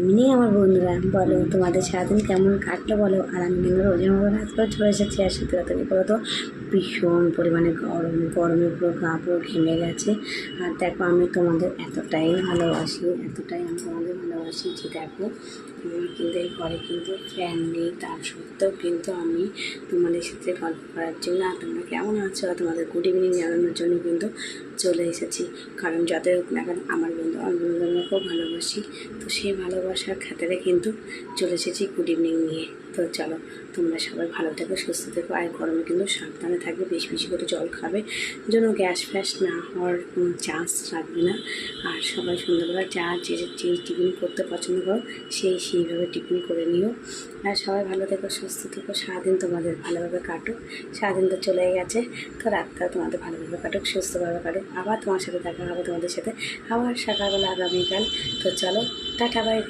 এমনি আমার বন্ধুরা বলো তোমাদের সারাদিন কেমন কাটলো বলো। আর আমি কিন্তু রোজের মতো রাত করে চলে এসেছি। আর সত্যি কথা বলো তো ভীষণ পরিমাণে গরমে পুরো গা পুরো ঘেমে গেছে। আর দেখো আমি তোমাদের এতটাই ভালোবাসি যে দেখো আমার কিন্তু এই ঘরে কিন্তু ফ্যান নেই, তার সত্ত্বেও কিন্তু আমি তোমাদের সাথে গল্প করার জন্য আর তোমরা কেমন আছো আর তোমাদের গুড ইভিনিং জানানোর জন্য কিন্তু চলে এসেছি। কারণ যাদের হোক না কেন আমার বন্ধু আমরা খুব ভালোবাসি, তো সেই ভালোবাসার খাতিরে কিন্তু চলে এসেছি গুড ইভিনিং নিয়ে। তো চলো তোমরা সবাই ভালো থেকো, সুস্থ থেকো, আর গরমে কিন্তু সাবধানে থাকবে, বেশি বেশি করে জল খাবে, যেন গ্যাস ফ্যাস না হওয়ার কোনো চান্স রাখবে না। আর সবাই সন্ধ্যাবেলা যে টিফিন করতে পছন্দ করো সেইভাবে টিফিন করে নিও। আর সবাই ভালো থেকো, সুস্থ থেকো, সারাদিন তোমাদের ভালোভাবে কাটুক। সারাদিন তো চলে গেছে, তো রাতটা তোমাদের ভালোভাবে কাটুক, সুস্থভাবে কাটুক। আবার তোমার সাথে দেখা হবে, তোমাদের সাথে আবার সকালবেলা আগামীকাল। তো চলো টাটা বাই বাই।